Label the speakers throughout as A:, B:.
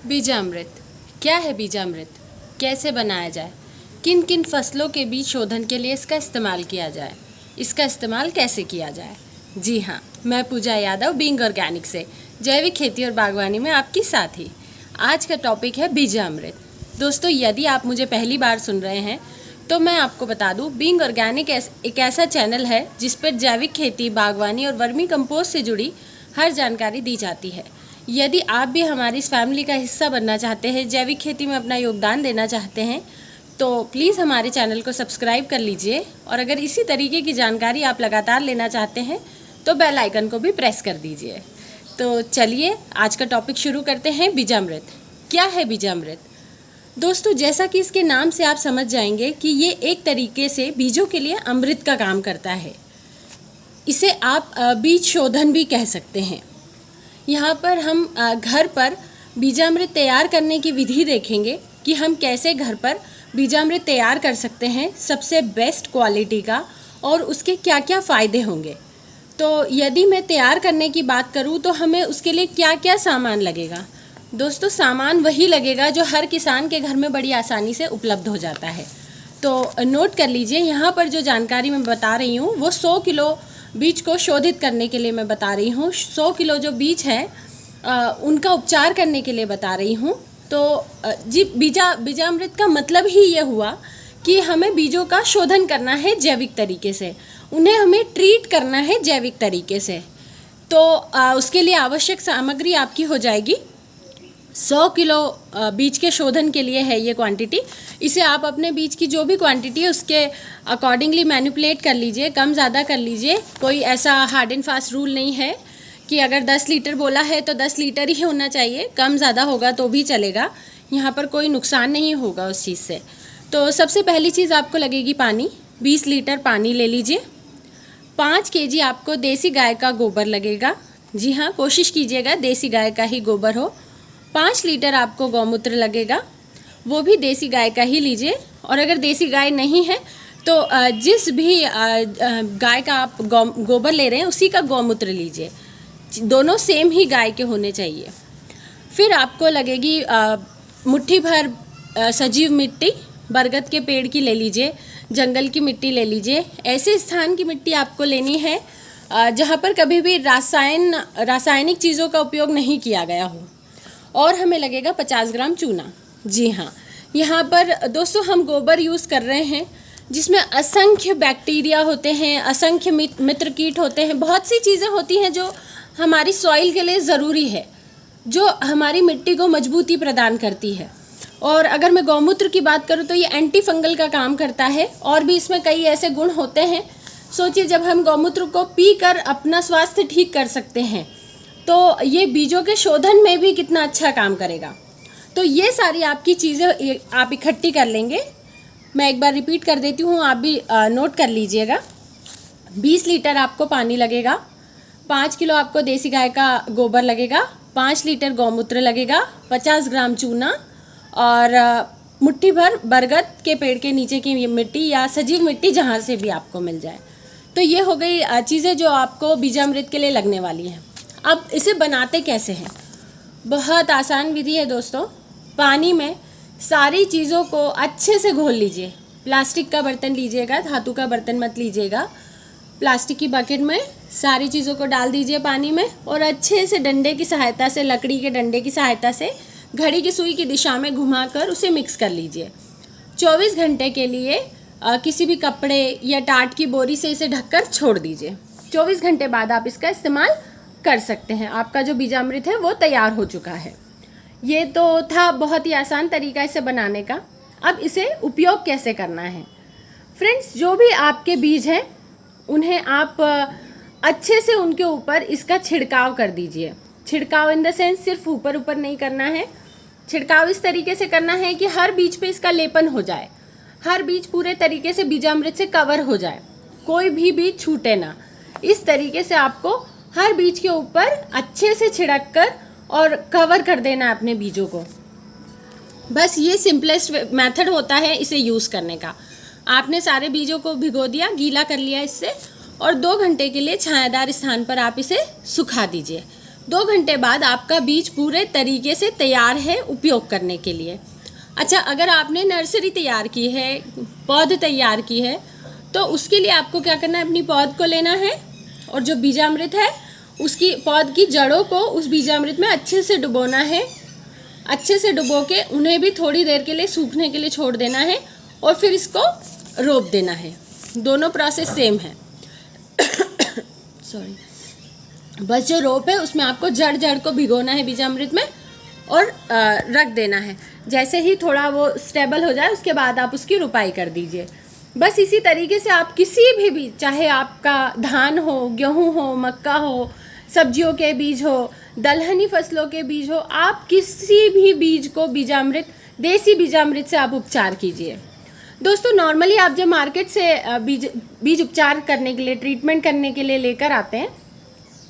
A: बीजामृत क्या है? बीजामृत कैसे बनाया जाए? किन किन फसलों के बीज शोधन के लिए इसका इस्तेमाल किया जाए? इसका इस्तेमाल कैसे किया जाए? जी हाँ, मैं पूजा यादव बीइंग ऑर्गेनिक से जैविक खेती और बागवानी में आपकी साथी। आज का टॉपिक है बीजामृत। दोस्तों, यदि आप मुझे पहली बार सुन रहे हैं तो मैं आपको बता दूं, बीइंग ऑर्गेनिक एक ऐसा चैनल है जिस पर जैविक खेती, बागवानी और वर्मी कंपोस्ट से जुड़ी हर जानकारी दी जाती है। यदि आप भी हमारी इस फैमिली का हिस्सा बनना चाहते हैं, जैविक खेती में अपना योगदान देना चाहते हैं, तो प्लीज़ हमारे चैनल को सब्सक्राइब कर लीजिए। और अगर इसी तरीके की जानकारी आप लगातार लेना चाहते हैं तो बेल आइकन को भी प्रेस कर दीजिए। तो चलिए आज का टॉपिक शुरू करते हैं। बीजामृत क्या है? बीजामृत दोस्तों, जैसा कि इसके नाम से आप समझ जाएंगे कि ये एक तरीके से बीजों के लिए अमृत का काम करता है। इसे आप बीज शोधन भी कह सकते हैं। यहाँ पर हम घर पर बीजामृत तैयार करने की विधि देखेंगे कि हम कैसे घर पर बीजामृत तैयार कर सकते हैं सबसे बेस्ट क्वालिटी का, और उसके क्या क्या फ़ायदे होंगे। तो यदि मैं तैयार करने की बात करूँ तो हमें उसके लिए क्या क्या सामान लगेगा। दोस्तों, सामान वही लगेगा जो हर किसान के घर में बड़ी आसानी से उपलब्ध हो जाता है। तो नोट कर लीजिए, यहाँ पर जो जानकारी मैं बता रही हूँ वो 100 किलो बीज को शोधित करने के लिए मैं बता रही हूँ। 100 किलो जो बीज है उनका उपचार करने के लिए बता रही हूँ। तो जी, बीजामृत का मतलब ही ये हुआ कि हमें बीजों का शोधन करना है जैविक तरीके से, उन्हें हमें ट्रीट करना है जैविक तरीके से। तो उसके लिए आवश्यक सामग्री आपकी हो जाएगी 100 किलो बीज के शोधन के लिए है ये क्वांटिटी। इसे आप अपने बीज की जो भी क्वांटिटी है उसके अकॉर्डिंगली मैनिपुलेट कर लीजिए, कम ज़्यादा कर लीजिए। कोई ऐसा हार्ड एंड फास्ट रूल नहीं है कि अगर 10 लीटर बोला है तो 10 लीटर ही होना चाहिए, कम ज़्यादा होगा तो भी चलेगा। यहाँ पर कोई नुकसान नहीं होगा उस चीज़ से। तो सबसे पहली चीज़ आपको लगेगी पानी। 20 लीटर पानी ले लीजिए। 5 केजी आपको देसी गाय का गोबर लगेगा। जी हाँ, कोशिश कीजिएगा देसी गाय का ही गोबर हो। 5 लीटर आपको गौमूत्र लगेगा, वो भी देसी गाय का ही लीजिए। और अगर देसी गाय नहीं है तो जिस भी गाय का आप गोबर ले रहे हैं उसी का गौमूत्र लीजिए। दोनों सेम ही गाय के होने चाहिए। फिर आपको लगेगी मुट्ठी भर सजीव मिट्टी, बरगद के पेड़ की ले लीजिए, जंगल की मिट्टी ले लीजिए। ऐसे स्थान की मिट्टी आपको लेनी है जहाँ पर कभी भी रासायनिक चीज़ों का उपयोग नहीं किया गया हो। और हमें लगेगा 50 ग्राम चूना। जी हाँ, यहाँ पर दोस्तों हम गोबर यूज़ कर रहे हैं जिसमें असंख्य बैक्टीरिया होते हैं, असंख्य मित्र कीट होते हैं, बहुत सी चीज़ें होती हैं जो हमारी सॉइल के लिए ज़रूरी है, जो हमारी मिट्टी को मजबूती प्रदान करती है। और अगर मैं गौमूत्र की बात करूँ तो ये एंटी फंगल का काम करता है, और भी इसमें कई ऐसे गुण होते हैं। सोचिए, जब हम गौमूत्र को पीकर अपना स्वास्थ्य ठीक कर सकते हैं तो ये बीजों के शोधन में भी कितना अच्छा काम करेगा। तो ये सारी आपकी चीज़ें आप इकट्ठी कर लेंगे। मैं एक बार रिपीट कर देती हूँ, आप भी नोट कर लीजिएगा। 20 लीटर आपको पानी लगेगा, 5 किलो आपको देसी गाय का गोबर लगेगा, 5 लीटर गौमूत्र लगेगा, 50 ग्राम चूना और मुट्ठी भर बरगद के पेड़ के नीचे की मिट्टी या सजीव मिट्टी जहाँ से भी आपको मिल जाए। तो ये हो गई चीज़ें जो आपको बीजामृत के लिए लगने वाली हैं। अब इसे बनाते कैसे हैं? बहुत आसान विधि है दोस्तों। पानी में सारी चीज़ों को अच्छे से घोल लीजिए। प्लास्टिक का बर्तन लीजिएगा, धातु का बर्तन मत लीजिएगा। प्लास्टिक की बकेट में सारी चीज़ों को डाल दीजिए पानी में, और अच्छे से डंडे की सहायता से, लकड़ी के डंडे की सहायता से घड़ी की सुई की दिशा में घुमाकर उसे मिक्स कर लीजिए। 24 घंटे के लिए किसी भी कपड़े या टाट की बोरी से इसे ढककर छोड़ दीजिए। 24 घंटे बाद आप इसका इस्तेमाल कर सकते हैं। आपका जो बीजामृत है वो तैयार हो चुका है। ये तो था बहुत ही आसान तरीका इसे बनाने का। अब इसे उपयोग कैसे करना है? फ्रेंड्स, जो भी आपके बीज हैं उन्हें आप अच्छे से उनके ऊपर इसका छिड़काव कर दीजिए। छिड़काव इन द सेंस सिर्फ ऊपर ऊपर नहीं करना है। छिड़काव इस तरीके से करना है कि हर बीज पे इसका लेपन हो जाए, हर बीज पूरे तरीके से बीजामृत से कवर हो जाए, कोई भी बीज छूटे ना। इस तरीके से आपको हर बीज के ऊपर अच्छे से छिड़क कर और कवर कर देना है अपने बीजों को। बस ये सिंपलेस्ट मेथड होता है इसे यूज़ करने का। आपने सारे बीजों को भिगो दिया, गीला कर लिया इससे, और 2 घंटे के लिए छायादार स्थान पर आप इसे सुखा दीजिए। 2 घंटे बाद आपका बीज पूरे तरीके से तैयार है उपयोग करने के लिए। अच्छा, अगर आपने नर्सरी तैयार की है, पौध तैयार की है, तो उसके लिए आपको क्या करना है, अपनी पौध को लेना है और जो बीजामृत है उसकी पौध की जड़ों को उस बीजामृत में अच्छे से डुबोना है। अच्छे से डुबो के उन्हें भी थोड़ी देर के लिए सूखने के लिए छोड़ देना है और फिर इसको रोप देना है। दोनों प्रोसेस सेम है। सॉरी, बस जो रोप है उसमें आपको जड़ को भिगोना है बीजामृत में और रख देना है। जैसे ही थोड़ा वो स्टेबल हो जाए उसके बाद आप उसकी रुपाई कर दीजिए। बस इसी तरीके से आप किसी भी बीज, चाहे आपका धान हो, गेहूं हो, मक्का हो, सब्जियों के बीज हो, दलहनी फसलों के बीज हो, आप किसी भी बीज को बीजामृत, देसी बीजामृत से आप उपचार कीजिए। दोस्तों, नॉर्मली आप जब मार्केट से बीज उपचार करने के लिए, ट्रीटमेंट करने के लिए लेकर आते हैं,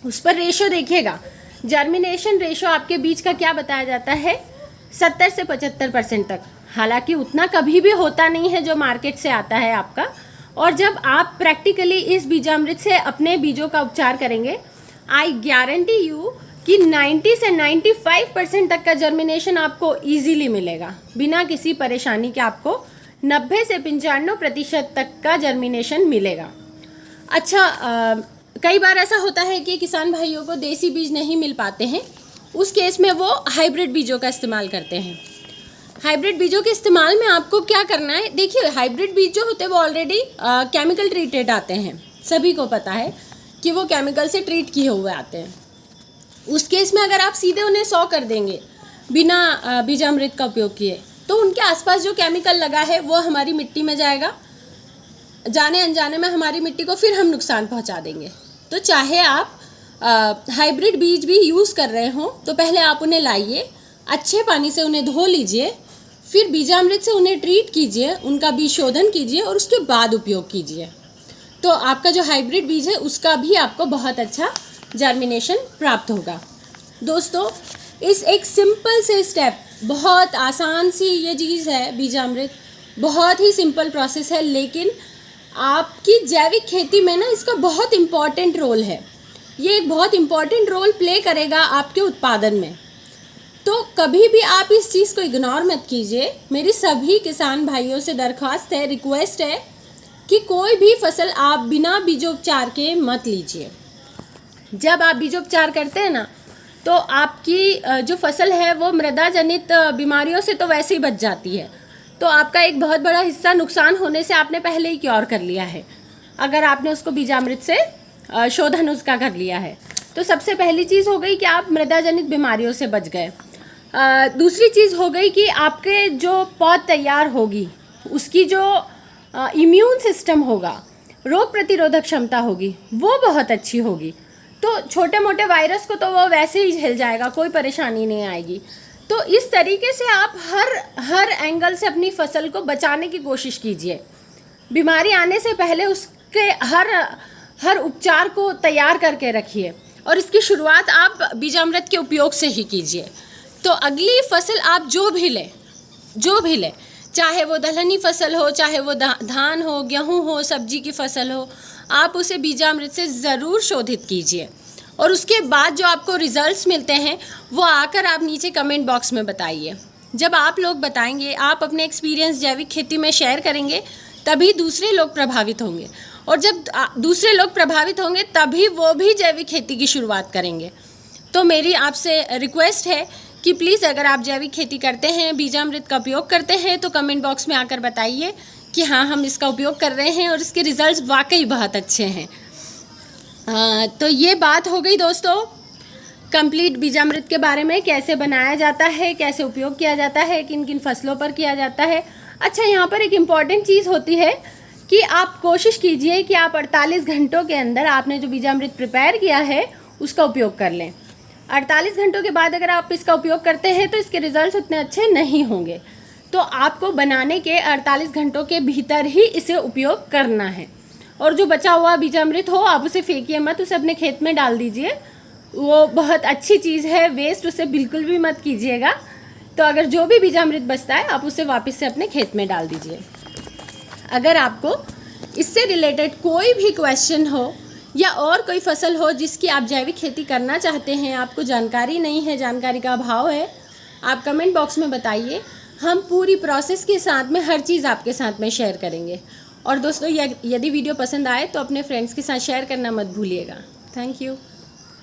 A: उस पर रेशो देखिएगा। जर्मिनेशन रेशो आपके बीज का क्या बताया जाता है, 70 से 75% तक। हालांकि उतना कभी भी होता नहीं है जो मार्केट से आता है आपका। और जब आप प्रैक्टिकली इस बीजामृत से अपने बीजों का उपचार करेंगे, आई गारंटी यू कि 90 से 95% तक का जर्मिनेशन आपको इजीली मिलेगा, बिना किसी परेशानी के। आपको 90 से 95% तक का जर्मिनेशन मिलेगा। अच्छा, कई बार ऐसा होता है कि किसान भाइयों को देसी बीज नहीं मिल पाते हैं। उस केस में वो हाइब्रिड बीजों का इस्तेमाल करते हैं। हाइब्रिड बीजों के इस्तेमाल में आपको क्या करना है, देखिए हाइब्रिड बीज जो होते हैं वो ऑलरेडी केमिकल ट्रीटेड आते हैं। सभी को पता है कि वो केमिकल से ट्रीट किए हुए आते हैं। उस केस में अगर आप सीधे उन्हें 100 कर देंगे बिना बीजामृत का उपयोग किए, तो उनके आसपास जो केमिकल लगा है वो हमारी मिट्टी में जाएगा। जाने अनजाने में हमारी मिट्टी को फिर हम नुकसान पहुंचा देंगे। तो चाहे आप हाइब्रिड बीज भी यूज़ कर रहे हो तो पहले आप उन्हें लाइए, अच्छे पानी से उन्हें धो लीजिए, फिर बीजामृत से उन्हें ट्रीट कीजिए, उनका बीज शोधन कीजिए और उसके बाद उपयोग कीजिए। तो आपका जो हाइब्रिड बीज है उसका भी आपको बहुत अच्छा जर्मिनेशन प्राप्त होगा। दोस्तों, इस एक सिंपल से स्टेप, बहुत आसान सी ये चीज़ है बीजामृत, बहुत ही सिंपल प्रोसेस है, लेकिन आपकी जैविक खेती में ना इसका बहुत इम्पॉर्टेंट रोल है। ये एक बहुत इम्पॉर्टेंट रोल प्ले करेगा आपके उत्पादन में। तो कभी भी आप इस चीज़ को इग्नोर मत कीजिए। मेरी सभी किसान भाइयों से दरख्वास्त है, रिक्वेस्ट है कि कोई भी फसल आप बिना बीजोपचार के मत लीजिए। जब आप बीजोपचार करते हैं ना, तो आपकी जो फसल है वो मृदा जनित बीमारियों से तो वैसे ही बच जाती है। तो आपका एक बहुत बड़ा हिस्सा नुकसान होने से आपने पहले ही क्योर कर लिया है, अगर आपने उसको बीजामृत से शोधन उसका कर लिया है। तो सबसे पहली चीज़ हो गई कि आप मृदा जनित बीमारियों से बच गए। दूसरी चीज़ हो गई कि आपके जो पौध तैयार होगी उसकी जो इम्यून सिस्टम होगा, रोग प्रतिरोधक क्षमता होगी, वो बहुत अच्छी होगी। तो छोटे मोटे वायरस को तो वो वैसे ही झेल जाएगा, कोई परेशानी नहीं आएगी। तो इस तरीके से आप हर एंगल से अपनी फसल को बचाने की कोशिश कीजिए। बीमारी आने से पहले उसके हर उपचार को तैयार करके रखिए और इसकी शुरुआत आप बीजामृत के उपयोग से ही कीजिए। तो अगली फसल आप जो भी लें, चाहे वो दलहनी फसल हो, चाहे वो धान हो, गेहूं हो, सब्जी की फसल हो, आप उसे बीजामृत से ज़रूर शोधित कीजिए। और उसके बाद जो आपको रिजल्ट्स मिलते हैं वो आकर आप नीचे कमेंट बॉक्स में बताइए। जब आप लोग बताएंगे, आप अपने एक्सपीरियंस जैविक खेती में शेयर करेंगे, तभी दूसरे लोग प्रभावित होंगे। और जब दूसरे लोग प्रभावित होंगे तभी वो भी जैविक खेती की शुरुआत करेंगे। तो मेरी आपसे रिक्वेस्ट है कि प्लीज़ अगर आप जैविक खेती करते हैं, बीजामृत का उपयोग करते हैं, तो कमेंट बॉक्स में आकर बताइए कि हाँ, हम इसका उपयोग कर रहे हैं और इसके रिजल्ट्स वाकई बहुत अच्छे हैं। तो ये बात हो गई दोस्तों कंप्लीट बीजामृत के बारे में, कैसे बनाया जाता है, कैसे उपयोग किया जाता है, किन किन फसलों पर किया जाता है। अच्छा, यहाँ पर एक इम्पॉर्टेंट चीज़ होती है कि आप कोशिश कीजिए कि आप 48 घंटों के अंदर आपने जो बीजामृत प्रिपेयर किया है उसका उपयोग कर लें। 48 घंटों के बाद अगर आप इसका उपयोग करते हैं तो इसके रिजल्ट्स उतने अच्छे नहीं होंगे। तो आपको बनाने के 48 घंटों के भीतर ही इसे उपयोग करना है। और जो बचा हुआ बीजामृत हो आप उसे फेंकिए मत, उसे अपने खेत में डाल दीजिए। वो बहुत अच्छी चीज़ है, वेस्ट उसे बिल्कुल भी मत कीजिएगा। तो अगर जो भी बीजामृत बचता है आप उसे वापस से अपने खेत में डाल दीजिए। अगर आपको इससे रिलेटेड कोई भी क्वेश्चन हो या और कोई फसल हो जिसकी आप जैविक खेती करना चाहते हैं, आपको जानकारी नहीं है, जानकारी का अभाव है, आप कमेंट बॉक्स में बताइए। हम पूरी प्रोसेस के साथ में हर चीज़ आपके साथ में शेयर करेंगे। और दोस्तों, यदि वीडियो पसंद आए तो अपने फ्रेंड्स के साथ शेयर करना मत भूलिएगा। Thank you.